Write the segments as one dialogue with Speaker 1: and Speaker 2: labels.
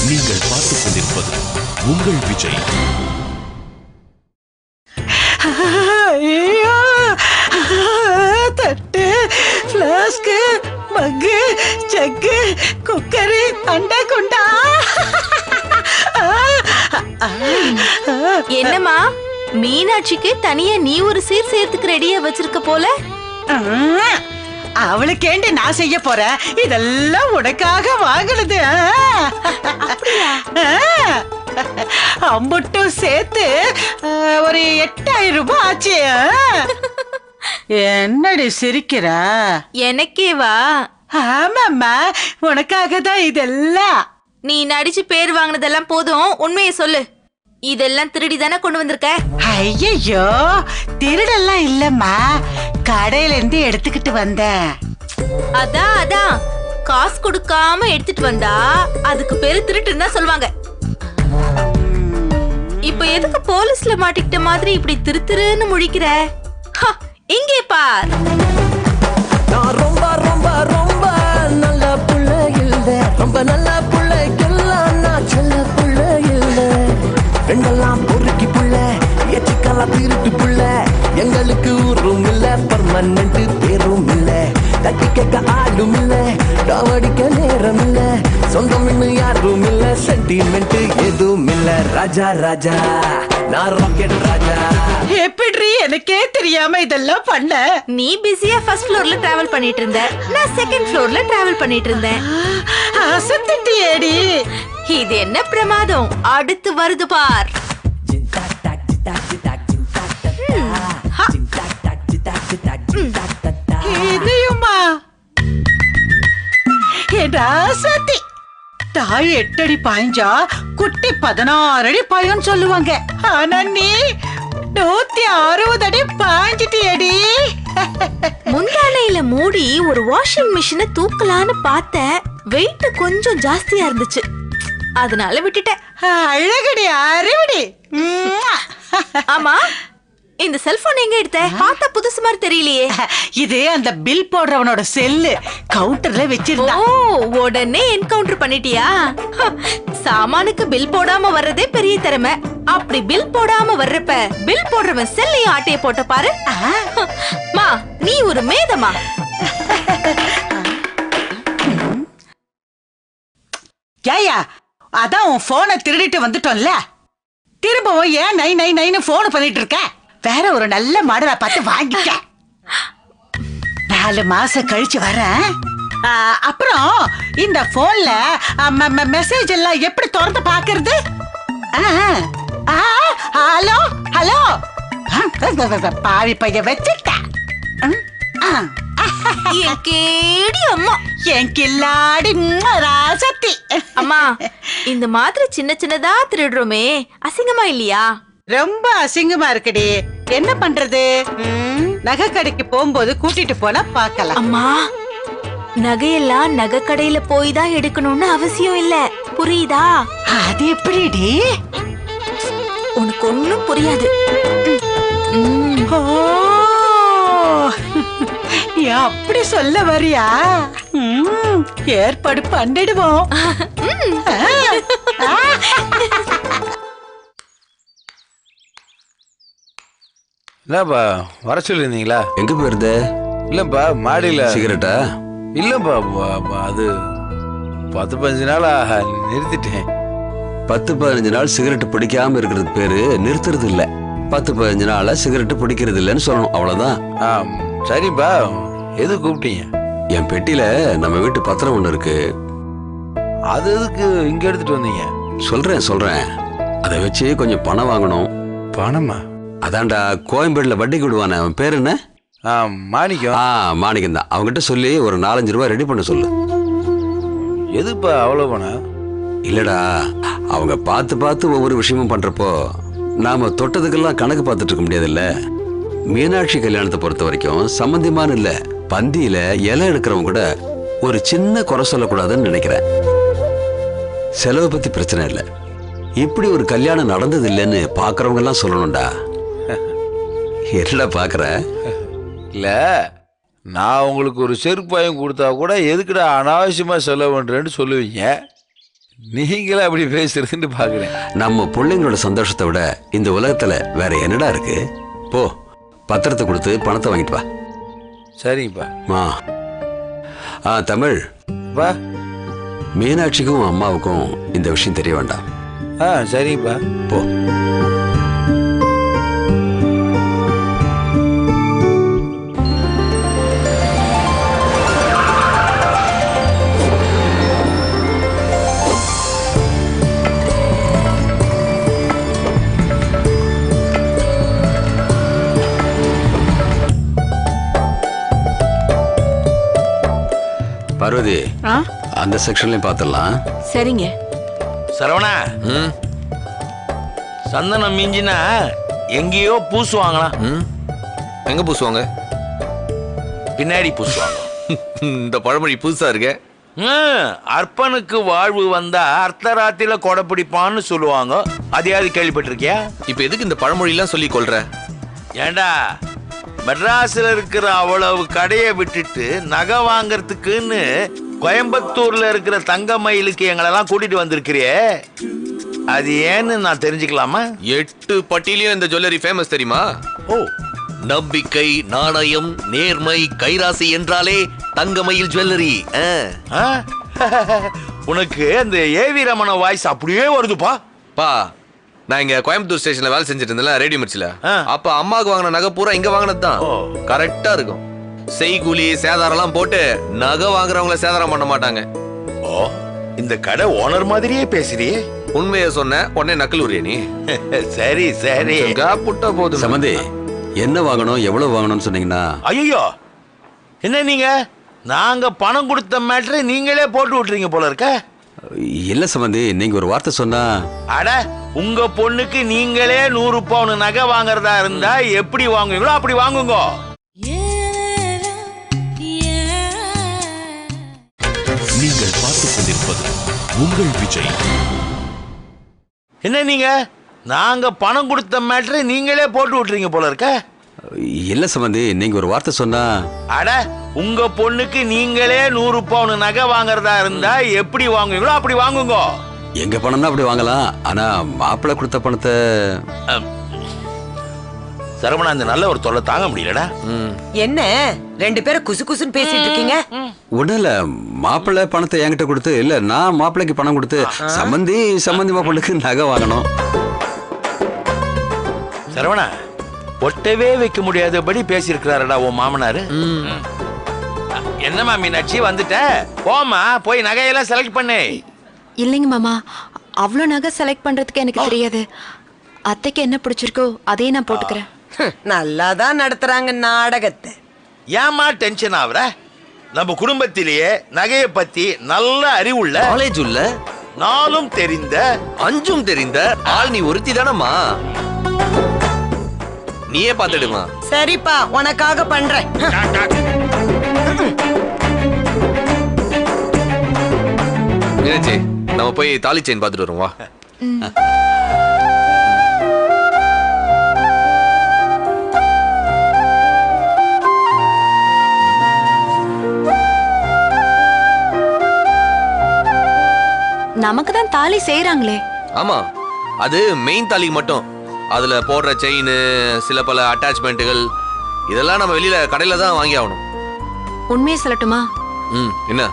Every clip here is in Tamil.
Speaker 1: நீங்கள் பார்த்துக் கொண்டிருப்பது உங்கள் விஜய்.
Speaker 2: தட்டு, ஃப்ளாஸ்க், மக்கு, ஜக்கு, குக்கரு, அண்டா குண்டா.
Speaker 3: என்னம்மா மீனாட்சிக்கு தனியா நீ ஒரு சீர் சேர்த்துக்கு ரெடியா வச்சிருக்க போல?
Speaker 2: அவளுக்கேண்டி நான் செய்ய போறேன். இதெல்லாம் உனக்காக வாங்கினது. அம்புட்டும் சேர்த்து ஒரு 8000 ரூபாய் ஆச்சு. என்னடி சிரிக்கிற?
Speaker 3: எனக்கேவா?
Speaker 2: ஆமாம்மா, உனக்காக தான் இதெல்லாம்.
Speaker 3: நீ நடிச்சு பேர் வாங்கினதெல்லாம் போதும், உண்மையை சொல்லு. இதெல்லாம் திருடி தானே கொண்டு வந்திருக்க?
Speaker 2: ஐயோ, திருடெல்லாம் இல்லம்மா, கடையில இருந்து எடுத்துக்கிட்டு வந்தேன்.
Speaker 3: அதான் காசு கொடுக்காம எடுத்துட்டு வந்தா அதுக்கு பேரு திருட்டுன்னு தான் சொல்லுவாங்க. இப்ப எதுக்கு போலீஸ்ல மாட்டிக்கிட்ட மாதிரி இப்படி திருன்னு முழிக்கிற? இங்கே பார்.
Speaker 4: நான் ரொம்ப ரொம்ப ரொம்ப நல்ல புள்ள இல்ல, ரொம்ப நல்ல புள்ளைக்கெல்லாம் நான் செல்ல புள்ள இல்ல. ரெண்டெல்லாம் பொறுக்கி புள்ள, எச்சிக்கெல்லாம் திருட்டு புள்ள. எங்களுக்கு ஊரும் இல்ல, பர்மனன்ட் பேரும் இல்ல, தட்டி கேட்க ஆளும் இல்ல, டாவடிக்க நேரம் இல்ல, சொந்தம் இன்னும் யாரும் இல்ல, சென்டிமெண்ட் எதுவும் இல்ல. ராஜா ராஜா நான் ராக்கெட் ராஜா.
Speaker 2: எப்படி எனக்கே தெரியாம இதெல்லாம் பண்ண?
Speaker 3: நீ பிஸியா ஃபர்ஸ்ட் ஃப்ளோர்ல டிராவல் பண்ணிட்டு இருந்த, நான் செகண்ட் ஃப்ளோர்ல டிராவல் பண்ணிட்டு இருந்தேன்.
Speaker 2: அசத்திட்டியேடி.
Speaker 3: இது என்ன பிரமாதம், அடுத்து வருது பார்.
Speaker 2: இதையுமா? சத்தி தாய் 8 அடி பாய்ஞ்சா குட்டி 16 அடி பாயும் சொல்லுவாங்க. ஆனா நீ 160 அடி பாய்ஞ்சிட்டியடி.
Speaker 3: முந்தானையில மூடி ஒரு வாஷிங் மிஷினை தூக்கலான்னு பார்த்தேன். வெயிட் கொஞ்சம் ஜாஸ்தியா இருந்துச்சு, அதனால விட்டுட்டேன்.
Speaker 2: அழகடி, அறிவடி.
Speaker 3: ஆமா, இந்த செல்போன் எங்க எடுத்த? பார்த்தா புதுசு மாதிரி தெரியலையே.
Speaker 2: இது அந்த பில் போடுறவனோட செல்லு, கவுண்டர்ல வச்சிருந்தா.
Speaker 3: ஓ, உடனே என்கவுண்டர் பண்ணிட்டியா? சாமானுக்கு பில் போடாம வர்றதே பெரிய திறமை. அப்படி பில் போடாம வர்றப்ப பில் போடுறவன் செல்லையும் ஆட்டைய போட்ட பாரு. மா, நீ ஒரு மேதமா.
Speaker 2: ஏயா, அதான் உன் போனை திருடிட்டு வந்துட்டோம்ல, திரும்பவும் ஏன் நை நை நைன்னு போன் பண்ணிட்டு இருக்க? வேற ஒரு நல்ல மாடலா பார்த்து வாங்கிக்க. 4 மாசம் கழிச்சு வரேன். அப்புறம் இந்த போன்ல மெசேஜ் எல்லாம் எப்படி திறந்து பாக்குறது? ஹலோ ஹலோ, பாவி பைய வச்சுட்டேன்.
Speaker 3: அம்மா,
Speaker 2: என் கில்லாடி ராசத்தி.
Speaker 3: அம்மா, இந்த மாதிரி சின்ன சின்னதா திருடுறோமே, அசிங்கமா இல்லையா?
Speaker 2: ரொம்ப அசிங்கமா இருக்குடி. என்ன பண்றது? நகை கடைக்கு போகும்போது கூட்டிட்டு போனா பாக்கலாம்.
Speaker 3: அம்மா, நகையெல்லாம் நகை கடையில போய் தான் எடுக்கணும்னு அவசியம் இல்ல, புரியுதா?
Speaker 2: அது எப்படிடி?
Speaker 3: உனக்கு ஒண்ணும் புரியாது.
Speaker 2: அப்படி சொல்ல வரியா? ஏற்பாடு பண்ணிடுவோம்.
Speaker 5: என்னப்பா வர சொல்லிருந்தீங்களா?
Speaker 6: எங்க போயிருந்த?
Speaker 5: இல்லப்பா, மாடியில.
Speaker 6: சிகரெட்டா?
Speaker 5: இல்லப்பா, அது 10-15 நாளா நிறுத்திட்டேன்.
Speaker 6: 10-15 நாள் சிகரெட் பிடிக்காம இருக்கிறது பேரு நிறுத்துறது இல்ல. 10-15 நாளா சிகரெட் பிடிக்கிறது இல்லன்னு சொல்லணும், அவ்வளவுதான்.
Speaker 5: சரிப்பா, எது கூப்பிட்டீங்க?
Speaker 6: என் பெட்டியில நம்ம வீட்டு பத்திரம் ஒண்ணு இருக்கு.
Speaker 5: அது எதுக்கு இங்க எடுத்துட்டு வந்தீங்க?
Speaker 6: சொல்றேன். அதை வச்சு கொஞ்சம் பணம் வாங்கணும்.
Speaker 5: பணமா?
Speaker 6: அதான்டா, கோயம்பேடுல வட்டிக்கு விடுவானே, அவன் பேர் என்ன?
Speaker 5: மாணிக்கம்.
Speaker 6: மாணிக்கம் தான். அவங்ககிட்ட சொல்லி ஒரு 4-5 ரூபாய் ரெடி பண்ண சொல்லு.
Speaker 5: எதுப்பா அவ்வளவு பணம்?
Speaker 6: இல்லடா, அவங்க பார்த்து ஒவ்வொரு விஷயமும் பண்றப்போ நாம தொட்டதுக்கெல்லாம் கணக்கு பார்த்துட்டு இருக்க முடியாதுல்ல. மீனாட்சி கல்யாணத்தை பொறுத்த வரைக்கும் சம்பந்தியமான இல்ல, பந்தியில இலை எடுக்கிறவங்க கூட ஒரு சின்ன குறை சொல்லக்கூடாதுன்னு நினைக்கிறேன். செலவை பத்தி பிரச்சனை இல்லை, இப்படி ஒரு கல்யாணம் நடந்தது இல்லைன்னு பாக்குறவங்க எல்லாம் சொல்லணும்டா. என்னடா பாக்குற?
Speaker 5: இல்ல, நான் உங்களுக்கு ஒரு செருப்பாயம் கொடுத்தா கூட எதுக்குடா அனாவசியமா செலவு பண்றேன்னு சொல்லுவீங்க. நீங்களே அப்படி பேசுறதுன்னு பாக்குறேன்.
Speaker 6: நம்ம பிள்ளைங்களோட சந்தோஷத்தை விட இந்த உலகத்துல வேற என்னடா இருக்கு? போ, பத்திரத்தை கொடுத்து பணத்தை வாங்கிட்டு வா.
Speaker 5: சரிங்கப்பா.
Speaker 6: தமிழ்,
Speaker 5: வா.
Speaker 6: மீனாட்சிக்கும் அம்மாவுக்கும் இந்த விஷயம் தெரிய வேண்டாம்.
Speaker 5: சரிங்கப்பா.
Speaker 6: போ. பார்வதி, அந்த செக்ஷன்லயும் பாத்துடலாம்.
Speaker 7: சரிங்க.
Speaker 5: சரவணா, சந்தனம் மிஞ்சினா எங்கேயோ பூசுவாங்களாம்.
Speaker 8: எங்க பூசுவாங்க?
Speaker 5: பின்னாடி பூசுவாங்க.
Speaker 8: இந்த பழமொழி புதுசா இருக்க.
Speaker 5: அர்ப்பனுக்கு வாழ்வு வந்தா அர்த்தராத்திரில கொடை பிடிப்பான்னு சொல்லுவாங்க. அதையாவது கேள்விப்பட்டிருக்கியா?
Speaker 8: இப்ப எதுக்கு இந்த பழமொழி எல்லாம் சொல்லி கொள்ற?
Speaker 5: ஏண்டா, மெட்ராஸ்ல இருக்கிற அவ்வளவு கடையை விட்டுட்டு நகை வாங்கறதுக்குன்னு கோயம்புத்தூர்ல இருக்கிற தங்க மயிலுக்கு எங்களெல்லாம் கூட்டிட்டு வந்திருக்கிறியே, அது ஏன்னு நான் தெரிஞ்சுக்கலாமா?
Speaker 8: 8 பட்டியிலையும் இந்த ஜுவல்லரி ஃபேமஸ் தெரியுமா?
Speaker 5: ஓ,
Speaker 8: நம்பிக்கை, நாணயம், நேர்மை, கைராசி என்றாலே தங்கமயில் ஜுவல்லரி.
Speaker 5: உனக்கு அந்த ஏவி ரமண வாய்ஸ் அப்படியே வருதுப்பா.
Speaker 8: பா, நான் இங்க கோயம்புத்தூர் ஸ்டேஷன்ல வேலை செஞ்சுட்டு இருந்தேன், ரேடியோ மிர்ச்சில. அப்ப அம்மாவுக்கு வாங்கின நகை பூரா இங்க வாங்கினதுதான். கரெக்டா இருக்கும். செய்கூலி சேதாரம் எல்லாம் போட்டு நகை வாங்குறவங்கள சேதாரம் பண்ண மாட்டாங்க.
Speaker 5: ஓ, இந்த கடை ஓனர் மாதிரியே பேசுறியே.
Speaker 8: உண்மையை சொன்ன உடனே நக்கல் உரிய நீ.
Speaker 5: சரி சரி,
Speaker 8: புட்டா போதும்.
Speaker 6: சம்பந்தி, என்ன வாங்கணும் எவ்வளவு வாங்கணும்னு சொன்னீங்கன்னா.
Speaker 5: ஐயோ, என்ன நீங்க நாங்க பணம் கொடுத்த மேட்டரை நீங்களே போட்டு விட்டுறீங்க போல இருக்க.
Speaker 6: இல்ல சம்பந்தி, நீங்க ஒரு வார்த்தை சொன்னா.
Speaker 5: அட, உங்க பொண்ணுக்கு நீங்களே 100 பவுன் நகை வாங்குறதா இருந்தா எப்படி வாங்குவீங்களோ அப்படி வாங்குங்க.
Speaker 1: நீங்கள் பார்த்துக் கொண்டிருப்பது உங்கள் விஜய்.
Speaker 5: என்ன நீங்க நாங்க பணம் கொடுத்த மேட்டரை நீங்களே போட்டு விட்டுறீங்க போல இருக்க.
Speaker 6: இல்ல சம்பந்தி, நீங்க ஒரு வார்த்தை சொன்னா.
Speaker 5: அட, உங்க பொண்ணுக்கு நீங்களே 100 பவுன் நகை வாங்குறதா இருந்தா எப்படி வாங்குவீங்களோ அப்படி வாங்குங்க.
Speaker 6: எங்க பணம்னா அப்படி வாங்கலாம், ஆனா மாப்பிள்ளை கொடுத்த பணத்தை.
Speaker 5: சரவணா, அந்த நல்ல ஒரு தொல்லை தாங்க முடியலடா.
Speaker 2: என்ன 2 பேரும் குசு குசுன்னு பேசிட்டு இருக்கீங்க?
Speaker 6: ஒண்ணும் இல்ல, மாப்பிள்ளை பணத்தை என்கிட்ட கொடுத்து, இல்ல நான் மாப்பிள்ளைக்கு பணம் கொடுத்து சம்பந்தி மாப்பிள்ளைக்கு நகை வாங்கணும்.
Speaker 5: சரவணா, ஒட்டவே வைக்க முடியாதபடி பேசியிருக்கிறாரடா உன் மாமனாரு. என்னம்மா மீனாட்சி, வந்துட்ட? போமா, போய் நகையெல்லாம் செலக்ட் பண்ணு.
Speaker 7: இல்லைங்க மாமா, அவ்வளோ நகை செலக்ட் பண்றதுக்கு எனக்கு தெரியாது. அத்தைக்கு என்ன பிடிச்சிருக்கோ அதே நான் போட்டுக்கிறேன்.
Speaker 2: நல்லாதான் நடத்துறாங்க நாடகத்தை.
Speaker 5: ஏமா டென்ஷன் ஆகுற? நம்ம குடும்பத்திலேயே நகையை பத்தி நல்ல அறிவுள்ள,
Speaker 8: காலேஜ் உள்ள,
Speaker 5: நாளும் தெரிந்த,
Speaker 8: 5 தெரிந்த ஆள் நீ ஒருத்தி தானம்மா. நீயே பாத்துடுமா.
Speaker 2: சரிப்பா, உனக்காக பண்றேன்.
Speaker 8: மீனாட்சி, நம்ம போய் தாலி செயின் பாத்துட்டு வருவோம், வா.
Speaker 7: நமக்கு தான் தாலி செய்யறாங்களே.
Speaker 8: ஆமா, அது மெயின் தாலிக்கு மட்டும். அதுல போடுற செயின், சில பல அட்டாச்மெண்ட்டுகள், இதெல்லாம் நம்ம வெளியில கடையில தான் வாங்கி ஆகணும்.
Speaker 7: உண்மையை சொல்லட்டுமா?
Speaker 8: என்ன?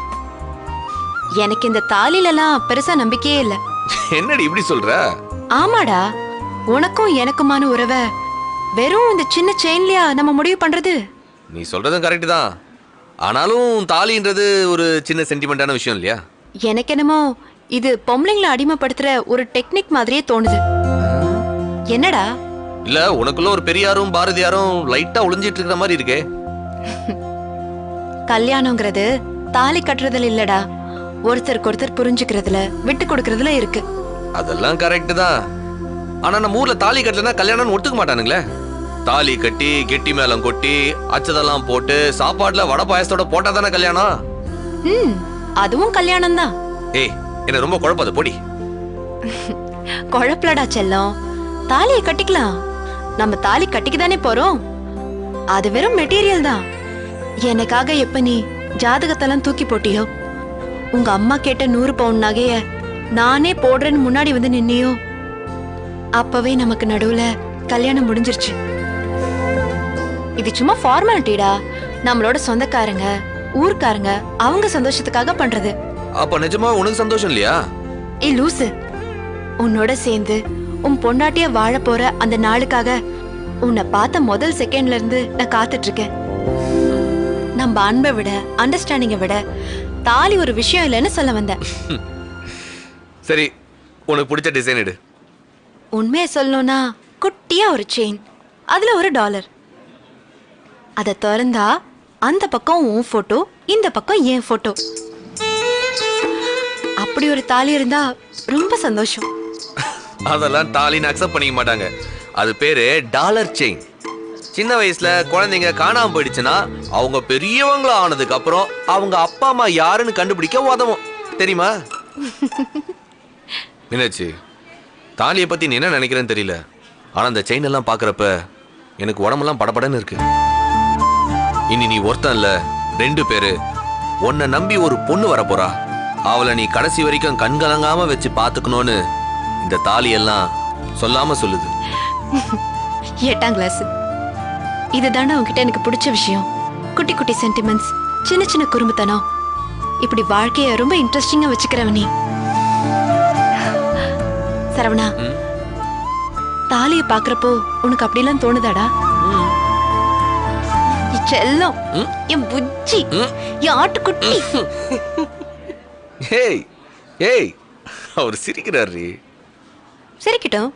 Speaker 7: எனக்கு இந்த தாலிலலாம் பெருசா நம்பிக்கையே இல்ல.
Speaker 8: என்னடி இப்படி சொல்ற?
Speaker 7: ஆமாடா, உனக்கும் எனக்குமான உறவை வெறும் இந்த சின்ன செயின்லயா நம்ம முடிவு பண்றது?
Speaker 8: நீ சொல்றதும் கரெக்ட் தான். ஆனாலும் தாலின்றது ஒரு சின்ன சென்டிமெண்டான விஷயம் இல்லையா?
Speaker 7: எனக்கு என்னமோ இது பொம்பளைங்களை அடிமைப்படுத்துற ஒரு டெக்னிக் மாதிரியே தோணுது. என்னடா?
Speaker 8: இல்ல, உனக்குள்ள ஒரு பெரியாரும் பாரதியாரும் லைட்டா ஒளிஞ்சிட்டு இருக்கிற மாதிரி இருக்கே.
Speaker 7: கல்யாணங்கிறது தாலி கட்டுறதுல இல்லடா, ஒருத்தருக்கு ஒருத்தர் புரிஞ்சுக்கிறதுல, விட்டு கொடுக்கறதுல இருக்கு.
Speaker 8: அதெல்லாம் கரெக்ட் தான். ஆனா நம்ம ஊர்ல தாலி கட்டலன்னா கல்யாணம் ஒத்துக்க மாட்டானுங்களே. தாலி கட்டி கெட்டி மேளம் கொட்டி அச்சதெல்லாம் போட்டு சாப்பாடுல வடை பாயசத்தோட போட்டா தானே கல்யாணம்.
Speaker 7: அதுவும் கல்யாணம் தான்.
Speaker 8: ஏய், என்ன ரொம்ப குழப்பாத போடி.
Speaker 7: குழப்பலடா செல்லம், தாலியை கட்டிக்கலாம். நம்ம தாலி கட்டிக்கதானே போறோம். அது வெறும் மெட்டீரியல் தான். எனக்காக எப்ப நீ ஜாதகத்தெல்லாம் தூக்கி போட்டியோ, உங்க அம்மா கேட்ட 100 பவுன் நகைய நானே போடுறேன்னு முன்னாடி வந்து நின்னியோ அப்பவே நமக்கு நடுவுல கல்யாணம் முடிஞ்சிருச்சு. இது சும்மா ஃபார்மாலிட்டிடா. நம்மளோட சொந்தக்காரங்க ஊர்க்காரங்க அவங்க சந்தோஷத்துக்காக பண்றது.
Speaker 8: அப்ப நிஜமா உனக்கு சந்தோஷம் இல்லையா?
Speaker 7: ஏய் லூசு, உன்னோட சேர்ந்து உன் பொண்டாட்டிய வாழ போற அந்த நாளுக்காக உன்னை பார்த்த முதல் செகண்ட்ல இருந்து நான் காத்துட்டு இருக்கேன். நம்ம அன்பை விட அண்டர்ஸ்டாண்டிங்கை விட தாலி ஒரு விஷயம் இல்லைன்னு சொல்ல வந்தேன்.
Speaker 8: சரி, உனக்கு பிடிச்ச டிசைன் எடு.
Speaker 7: உண்மையை சொல்லணும்னா குட்டியா ஒரு செயின், அதுல ஒரு $1. அதை திறந்தா அந்த பக்கம் உன் போட்டோ, இந்த பக்கம் என் போட்டோ. அப்படி ஒரு தாலி இருந்தா ரொம்ப சந்தோஷம்.
Speaker 8: அதெல்லாம் தாலின்னு அக்செப்ட் பண்ணிக்க மாட்டாங்க. அது பேரு டாலர் செயின். சின்ன வயசுல குழந்தைங்க காணாம போயிடுச்சுன்னா அவங்க பெரியவங்களா ஆனதுக்கு அப்புறம் அவங்க அப்பா அம்மா யாருன்னு கண்டுபிடிக்க உதவும், தெரியுமா? மீனாட்சி, தாலியை பத்தி நீ என்ன நினைக்கிறேன்னு தெரியல, ஆனா அந்த செயின் எல்லாம் பாக்குறப்ப எனக்கு உடம்பெல்லாம் படபடன்னு இருக்கு. இனி நீ ஒருத்தன் இல்ல 2 பேரு. உன்னை நம்பி ஒரு பொண்ணு வரப்போறா. அவளை நீ கடைசி வரைக்கும் கண்கலங்காம வச்சு பாத்துக்கணும்னு இந்த தாலி எல்லாம் சொல்லாம சொல்லுது.
Speaker 7: 8ஆம் கிளாஸ். இதுதானே உன்கிட்ட எனக்கு பிடிச்ச விஷயம். குட்டி குட்டி சென்டிமெண்ட்ஸ், சின்ன சின்ன குறும்புத்தனம், இப்படி வாழ்க்கைய ரொம்ப இன்ட்ரெஸ்டிங்கா வச்சுக்கிறவ நீ. சரவணா, தாலியை பாக்குறப்போ உனக்கு அப்படிலாம் தோணுதாடா? செல்லம், என் புஜ்ஜி, என் ஆட்டுக்குட்டி.
Speaker 8: ஏய் ஏய், அவர் சிரிக்கிறாரு.
Speaker 7: சிரிக்கட்டும்.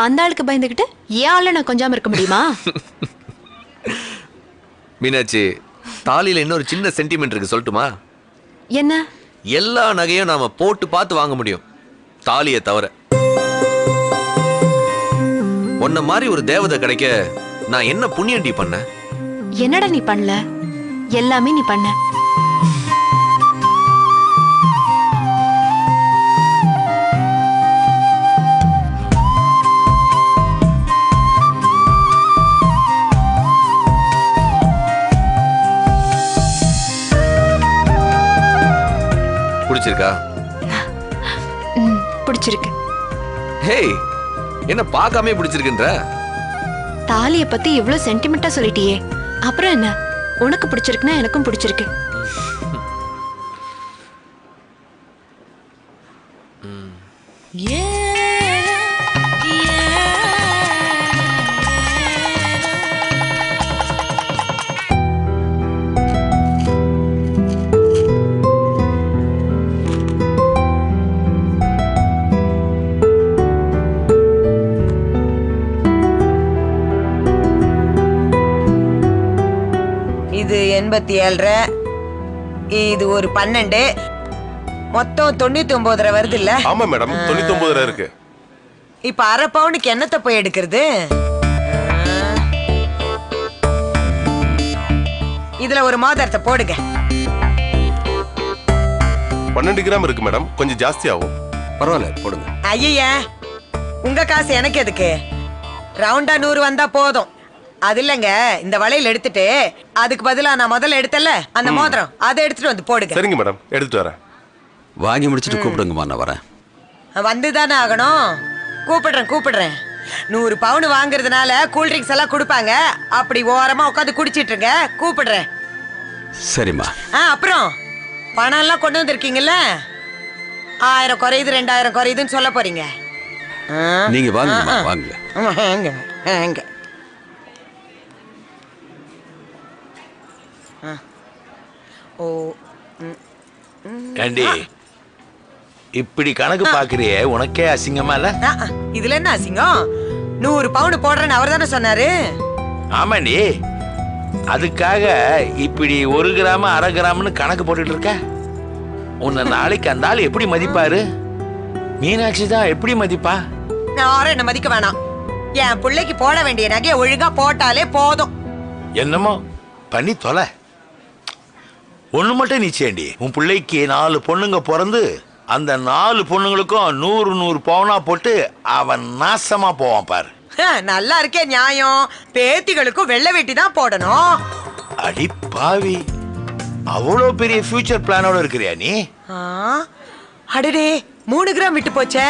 Speaker 7: அந்த ஆளுக்கு பயந்துகிட்டு ஏன் ஆள நான் கொஞ்சாம இருக்க முடியுமா?
Speaker 8: மீனாட்சி, தாலியில இன்னொரு சின்ன சென்டிமெண்ட் இருக்கு, சொல்லட்டுமா?
Speaker 7: என்ன?
Speaker 8: எல்லா நகையும் நாம போட்டு பார்த்து வாங்க முடியும், தாலியை தவிர. உன்ன மாதிரி ஒரு தேவதை கிடைக்க நான் என்ன புண்ணியண்டி பண்ண?
Speaker 7: என்னடா நீ பண்ணல? எல்லாமே நீ பண்ண.
Speaker 8: பிடிச்சிருக்கா?
Speaker 7: பிடிச்சிருக்கு.
Speaker 8: ஹேய், என்ன பார்க்காமே பிடிச்சிருக்குன்ற?
Speaker 7: தாலியை பத்தி இவ்வளவு சென்டிமெண்டா சொல்லிட்டியே, அப்புறம் என்ன? உனக்கு பிடிச்சிருக்குன்னா எனக்கும் பிடிச்சிருக்கு.
Speaker 9: இது 87, இது ஒரு 12, மொத்தம் 99 வருது இல்ல?
Speaker 10: ஆமா மேடம், 99 இருக்கு.
Speaker 9: இப்ப அரை பவுனுக்கு என்னத்தை போய் எடுக்கிறது? இதுல ஒரு மோதிரத்தை போடுங்க.
Speaker 10: 12 கிராம் இருக்கு மேடம், கொஞ்சம் ஜாஸ்தி ஆகும்.
Speaker 6: பரவாயில்ல, போடுங்க.
Speaker 9: ஐயா, உங்க காசு எனக்கு எதுக்கு? ரவுண்டா 100 வந்தா போதும். அது இல்லங்க, இந்த வளையல் எடுத்துட்டு அதுக்கு பதிலா நான் முதல்ல எடுத்தல அந்த மோதிரம், அதை எடுத்துட்டு வந்து போடுங்க.
Speaker 10: சரிங்க மேடம், எடுத்துட்டு வரேன்.
Speaker 6: வாங்கி முடிச்சிட்டு கூப்பிடுங்கம்மா, நான் வரேன்.
Speaker 9: வந்துதானே ஆகணும். கூப்பிடுறேன். 100 பவுன் வாங்குறதுனால கூல்ட்ரிங்க்ஸ் எல்லாம் கொடுப்பாங்க, அப்படி ஓரமா உட்காந்து குடிச்சிட்டு இருங்க. கூப்பிடுறேன்.
Speaker 6: சரிம்மா.
Speaker 9: அப்புறம் பணம் எல்லாம் கொண்டு வந்திருக்கீங்கல்ல, 1000 குறையுது 2000 குறையுதுன்னு சொல்ல போறீங்க.
Speaker 6: நீங்க வாங்கம்மா, வாங்க.
Speaker 9: ஓ,
Speaker 5: ஏண்டி இப்படி கணக்கு பாக்குறியே, உனக்கே அசிங்கமா இல்ல?
Speaker 9: இதுல என்ன அசிங்கம்? 100 பவுன் போடுறேன்னு அவர் தானே சொன்னாரு.
Speaker 5: ஆமாண்டி, அதுக்காக இப்படி 1 கிராம் 1/2 கிராம்னு கணக்கு போட்டுட்டு இருக்க. உன்னை நாளைக்கு அந்த ஆள் எப்படி மதிப்பாரு? மீனாட்சி தான் எப்படி மதிப்பா?
Speaker 9: யாரும் என்ன மதிக்க வேணாம். என் பிள்ளைக்கு போட வேண்டிய நகையை ஒழுங்கா போட்டாலே போதும்.
Speaker 5: என்னமோ பண்ணி தொலை. ஒண்ணு மட்டும் நிச்சயண்டி, உன் பிள்ளைக்கு 4 பொண்ணுங்க பிறந்து அந்த 4 பொண்ணுங்களுக்கும் 100 பவுனா போட்டு அவன் நாசமா போவான் பாரு.
Speaker 9: நல்லா இருக்கே நியாயம். பேத்திகளுக்கும் வெள்ளை வேட்டி தான் போடணும்.
Speaker 5: அடி பாவி, அவ்வளோ பெரிய ஃபியூச்சர் பிளானோட இருக்கிறியா நீ?
Speaker 9: அடடே, 3 கிராம் விட்டு போச்சே.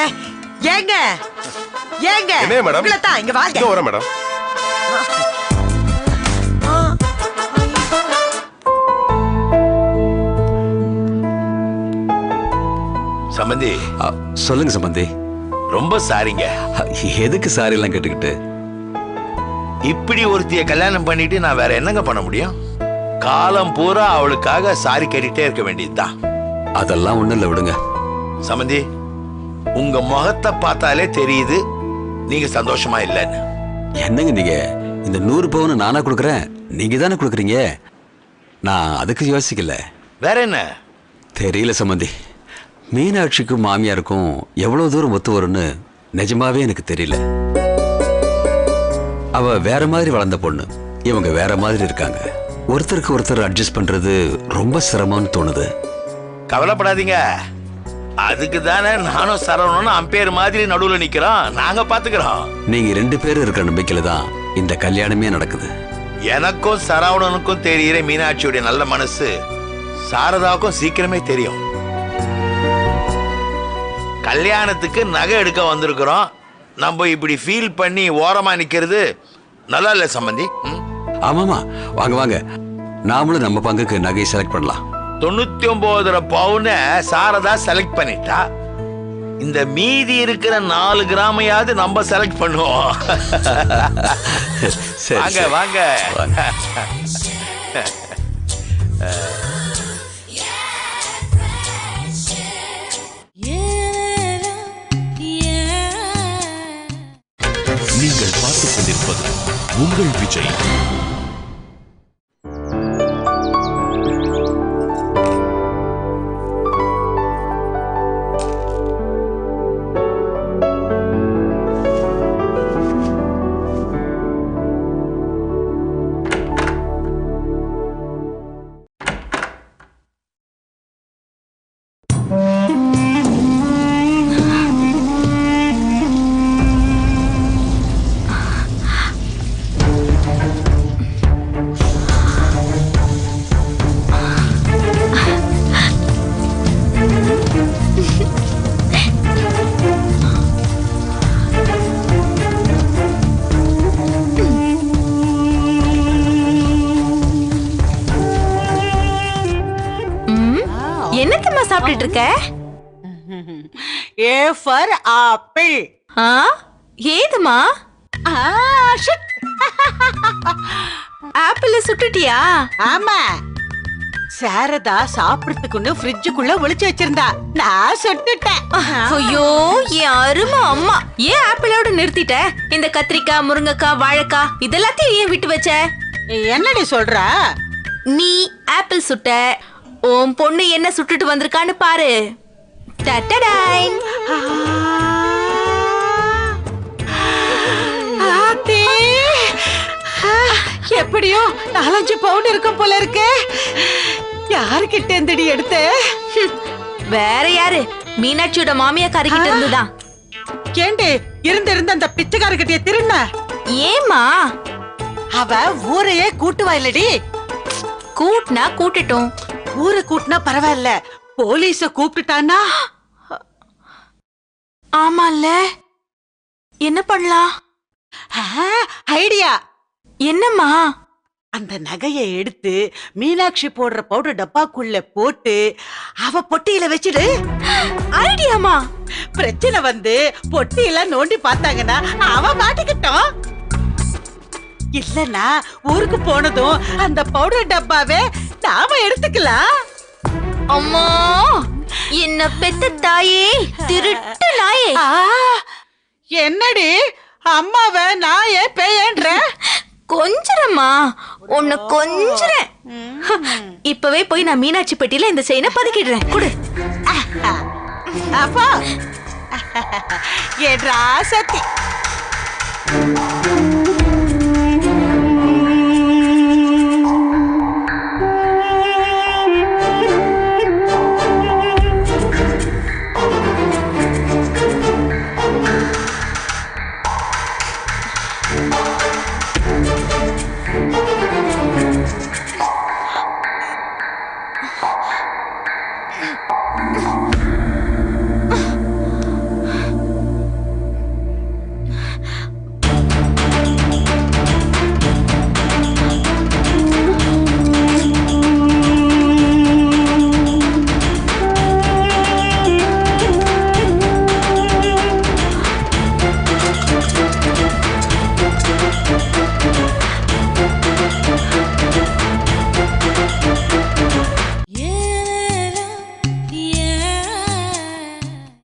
Speaker 9: ஏங்க ஏங்க
Speaker 10: என்ன மேடம்?
Speaker 9: உங்களை தான் இங்க வாங்க.
Speaker 10: இதோ வரேன் மேடம்.
Speaker 5: சம்பந்தி.
Speaker 6: சொல்லுங்க சம்பந்தி.
Speaker 5: ரொம்ப சாரிங்க.
Speaker 6: எதுக்கு சாரி எல்லாம் கேட்டுக்கிட்டு?
Speaker 5: இப்படி ஒருத்திய கல்யாணம் பண்ணிட்டு நான் வேற என்னங்க பண்ண முடியும்? காலம் பூரா அவளுக்காக சாரி கேட்டுட்டே இருக்க வேண்டியதுதான்.
Speaker 6: அதெல்லாம் ஒண்ணும் இல்ல, விடுங்க.
Speaker 5: சம்பந்தி, உங்க முகத்தை பார்த்தாலே தெரியுது நீங்க சந்தோஷமா இல்லைன்னு.
Speaker 6: என்னங்க நீங்க? இந்த 100 பவுன் நானா கொடுக்குறேன், நீங்க தானே கொடுக்குறீங்க. நான் அதுக்கு யோசிக்கல.
Speaker 5: வேற என்ன?
Speaker 6: தெரியல சம்பந்தி. மீனாட்சிக்கும் மாமியாருக்கும் எவ்வளவு தூரம் ஒத்து வரும்னு நிஜமாவே எனக்கு தெரியல. அவ வேற மாதிரி வளர்ந்த பொண்ணு, இவங்க வேற மாதிரி இருக்காங்க. ஒருத்தருக்கு ஒருத்தர் அட்ஜஸ்ட் பண்றது ரொம்ப சிரமம்னு தோணுது.
Speaker 5: கவலைப்படாதீங்க, அதுக்கு தானே நானும் சரவணனும் அம்பேர் மாதிரி நடுவுல நிக்கிறோம். நாங்க பாத்துக்கிறோம்.
Speaker 6: நீங்க 2 பேரும் இருக்கிற நம்பிக்கையில தான் இந்த கல்யாணமே நடக்குது.
Speaker 5: எனக்கும் சரவணனுக்கும் தெரியுற மீனாட்சியுடைய நல்ல மனசு சாரதாவுக்கும் சீக்கிரமே தெரியும். கல்யாணத்துக்கு நகை எடுக்க வந்திருக்கிறோம். நம்ம இப்படி ஃபீல் பண்ணி ஓரமா நிக்கிறது நல்லா இல்ல சம்பந்தி.
Speaker 6: ஆமாமா, வாங்க வாங்க, நாமளும் நம்ம பங்குக்கு நகை செலக்ட் பண்ணலாம்.
Speaker 5: 99 பவுன சாரதா செலக்ட் பண்ணிட்டா, இந்த மீதி இருக்கிற 4 கிராமையாவது நம்ம செலக்ட் பண்ணுவோம். வாங்க வாங்க.
Speaker 1: நீங்கள் பார்த்துக் கொண்டிருப்பது உங்கள் விஜய்.
Speaker 3: என்னத்தம்மா சாப்பிட்டுட்டு இருக்க?
Speaker 2: A for apple.
Speaker 3: ஏதுமா? ஆப்பிள் சுட்டுட்டியா?
Speaker 2: ஆமா, சாரதா சாப்பிடுறதுக்குன்னு ஃப்ரிட்ஜுக்குள்ள ஒளிச்சு வச்சிருந்தா, நான் சுட்டுட்டேன்.
Speaker 3: ஐயோ என் அருமை அம்மா, ஏன் ஆப்பிளோட நிறுத்திட்ட? இந்த கத்திரிக்காய், முருங்கைக்காய், வாழைக்காய் இதெல்லாத்தையும் ஏன் விட்டு வச்ச?
Speaker 2: என்னடி சொல்ற?
Speaker 3: நீ ஆப்பிள் சுட்ட, உன் பொண்ணு என்ன சுட்டுட்டு வந்திருக்கான்னு பாரு. டட்டடாய்.
Speaker 2: எப்படியோ 4-5 பவுன் இருக்கும் போல இருக்கு. யாருக்கிட்ட இருந்தடி எடுத்த?
Speaker 3: வேற யாரு? மீனாட்சியோட மாமியாக்காரி கிட்ட இருந்துதான்.
Speaker 2: ஏண்டி இருந்த அந்த பிச்சைக்காரகிட்டே திருண்ண?
Speaker 3: ஏமா?
Speaker 2: அவ ஊரையே கூட்டுவா இல்லடி.
Speaker 3: கூட்டினா கூட்டட்டும்.
Speaker 2: ஊரை கூட்டினா பரவாயில்ல, போலீஸ கூப்பிட்டுட்டானா?
Speaker 3: ஆமால, என்ன பண்ணலாம்?
Speaker 2: ஐடியா.
Speaker 3: என்னம்மா?
Speaker 2: அந்த நகையை எடுத்து மீனாட்சி போடுற பவுடர் டப்பாக்குள்ள போட்டு அவ பொட்டியில வச்சிடு.
Speaker 3: ஐடியாமா?
Speaker 2: பிரச்சனை வந்து பொட்டியெல்லாம் நோண்டி பார்த்தாங்கன்னா அவ மாட்டிக்கிட்டோம். இல்லன்னா ஊருக்கு போனதும் அந்த பவுடர் டப்பாவே நாம எடுத்துக்கலாம்.
Speaker 3: அம்மா, என்ன பெத்த தாயே, திருட்டு நாயே.
Speaker 2: என்னடி அம்மாவ நாயே பேயன்ற?
Speaker 3: கொஞ்சரம்மா, உன்னை கொஞ்சறேன். இப்பவே போய் நான் மீனாட்சி பெட்டியில இந்த செயினை பதுக்கிடுறேன். குடு.
Speaker 2: அப்பா ஏ ராசத்தி.